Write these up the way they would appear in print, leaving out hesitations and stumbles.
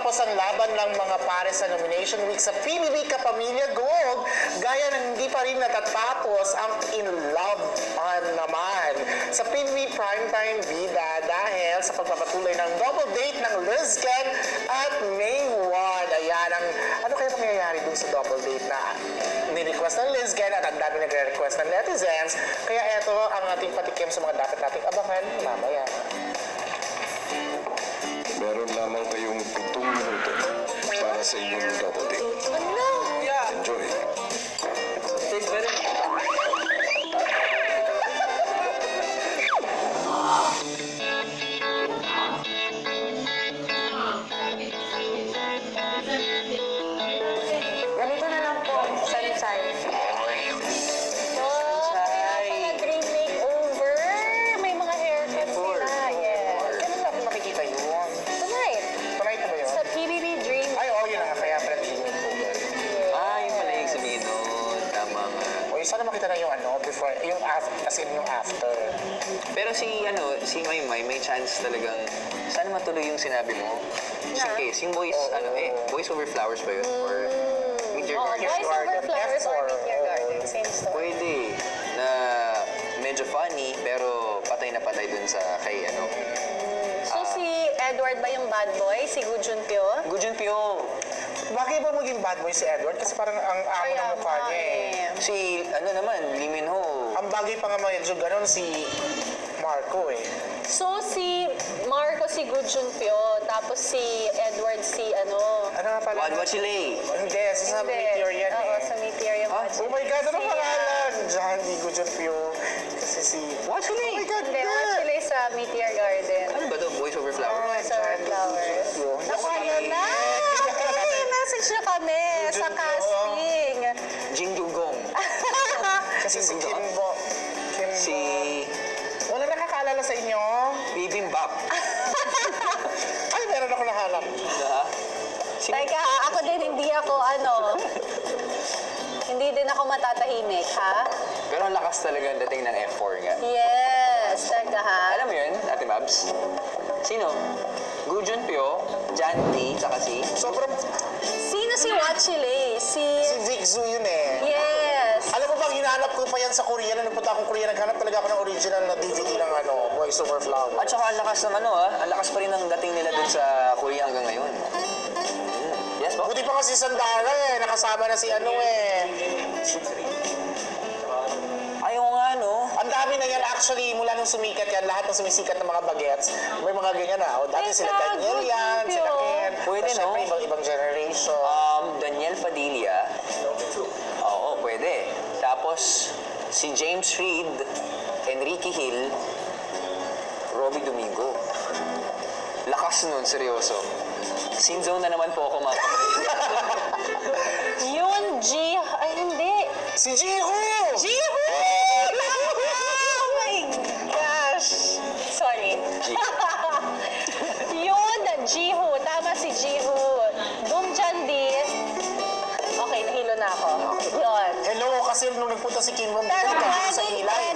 Matapos ang laban ng mga pares sa nomination week sa PBB Kapamilya Gold, gaya ng hindi pa rin natatapos ang In Love pa naman sa PBB Primetime Bida dahil sa pagpapatuloy ng double date ng Lizken at May 1. Ayan, ano kaya mangyayari dun sa double date na ni-request ng Lizken at ang dami nagre-request ng netizens. Kaya eto ang ating patikim sa mga dapat nating abangan mamaya. Meron lamang kayong 7 minuto para sa inyong double date. Ano? Yeah. Enjoy. Tastes very Ganito na lang po, sansay. Mga dream makeover. May mga haircuts sila. Yes. Kailan natin makikita yun? Tonight, Tonight na ba yun? sa PBB Dream. Ay, oo, yun na. Kaya pala tingin ko. Yun pala yung sabihin nun. Tama nga. O, sana makita na yung before, yung after, as in yung after. Pero si Maymay, may chance talagang, sana matuloy yung sinabi mo. Just in Na? case, yung boys, boys over flowers ba yun? Or meet your Oh, garden? Boys Over Flowers or F4. Meet Your Garden. Same story. Pwede na medyo funny, pero patay na patay dun sa kay So si Edward ba yung bad boy? Si Gu Junpyo? Gu Junpyo. Bakit ba maging bad boy si Edward? Kasi parang ang amo Kaya ng mukha nga niya eh. Si, naman, Lee Min Ho. Ang bagay pa nga medyo ganun si Marco eh. So si Marco si Gu Junpyo, tapos si Edward si Ano nga pala? What Chile? Hindi, sa Meteor yan Oo, eh. sa Meteor yung Oh my God, ano pangalan? John Di Gujonpyo. Kasi si... What Oh Chile? my God, Hindi, actually sa Meteor Garden. Ano ba to? Boys over flowers? Sa Flowers. Naku, yun na! Okay, message na kami sa casting. Jing Dugong. Kasi si Kimbo. Si Wala nakakaalala sa inyo? Bibimbap. Ay, meron ako nahanap. Ha? Si Teka, ako din hindi ako hindi din ako matatahimik, ha? Pero ang lakas talaga ang dating ng F4 nga. Yes, teka ha. Alam mo yun, Ate Mabs? Sino? Gu Junpyo, Jan Lee, tsaka si... Sobrang... Sino si Wachile? Si Vic Zhu yun eh. Yes. Alam mo bang hinahanap ko pa yan sa Korea? Nung nagpunta akong Korea, naghanap talaga ako ng original na DVD ng Boys Over Flowers. At saka ang lakas ng ang lakas pa rin ng dating nila dun sa Korea hanggang ngayon. Yes po? Buti pa kasi Sandara eh. Nakasama na si Ayaw nga, no? Ang dami na yan actually, mula nung sumikat yan, lahat ng sumisikat ng mga bagets, may mga ganyan na. O, dati sila Teka, Daniel yan, sila Ken. Pwede, Tapos no? syempre, ibang generation. Daniel Padilla. Oo, pwede. Tapos, si James Reid, Enrique Hill, Robbie Domingo. Lakas nun, seryoso. Scene zone na naman po ako, mga kapatid. Yun, ay hindi. Si Jiho! Jiho! Oh my gosh. Sorry. Yun, Jiho. Tama si Jiho. Bong Chandi. Okay, nahilo na ako. Yun. Hello, kasi nung nagpunta si Kim Bong, Pero dito sa ilay.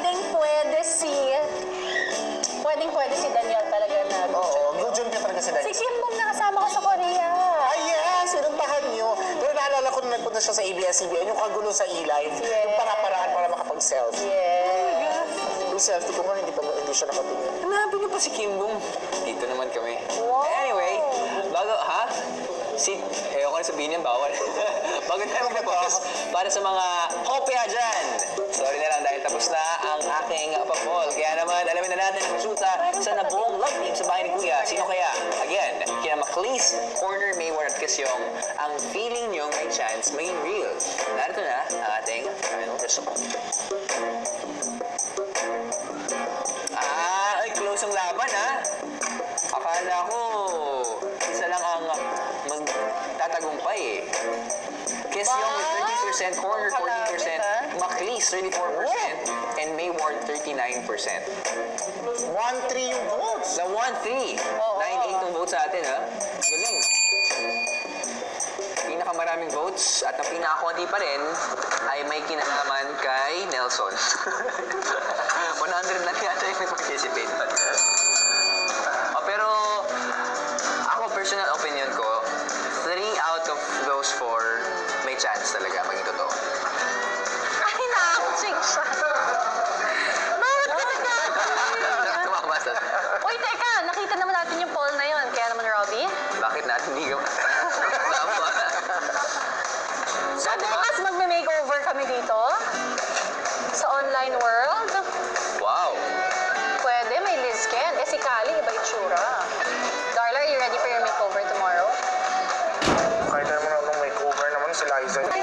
pwede si Daniel talaga na. Oo, good job niya talaga si Si Daniel. Kim Bong nakasama ko sa Korea. Ay, yes! Sinuntahan niyo. Pero naalala ko nung nagpunta siya sa ABS-CBN, yung kagulo sa ilay, yung para-paraan para makapag-selfie. Yes. Yung selfie ko nga, hindi siya nakatingin. Hanapin niyo pa si Kimbong. Dito naman kami. Wow. Anyway, ayoko na sabihin yan, bawal. Bago tayo magtapos, para sa mga kopya dyan. Sorry na lang dahil tapos na ang aking papol. Kaya naman, alamin na natin ang resulta sa nabuong love team sa bahay ni Kuya. Sino kaya? Again, kina Macleese, Corner, Mayward at Kasyong, ang feeling nyong may chance maging real. Narito na ang ating final result. Ay, close ang laban, ha? Akala ko, isa lang ang magtatagumpay, eh. Kasyong with 30%, Corner 14%, Macleese 34%, and Mayward 39%. 1-3 yung votes. Na 1-3. 9-8 ang votes sa atin, ha? Galing. Pinakamaraming votes at ang pinakakunti pa rin ay may kinalaman kay Nelson. 100 lang yata yung nag-participate. Pero ako, personal opinion ko, chance talaga maging totoo. Ay, na-ouching siya. Bakit ka nag-ouching? Tumabas na. Uy, teka, nakita naman natin yung poll na yun. Kaya naman, Robbie. Bakit natin hindi ka tama? So, bukas magme-makeover kami dito. Sa online world. Wow! Pwede, may Liz Ken. Si Kali, iba itsura. Darla, are you ready for your makeover tomorrow? Kahit naman anong makeover naman si Liza.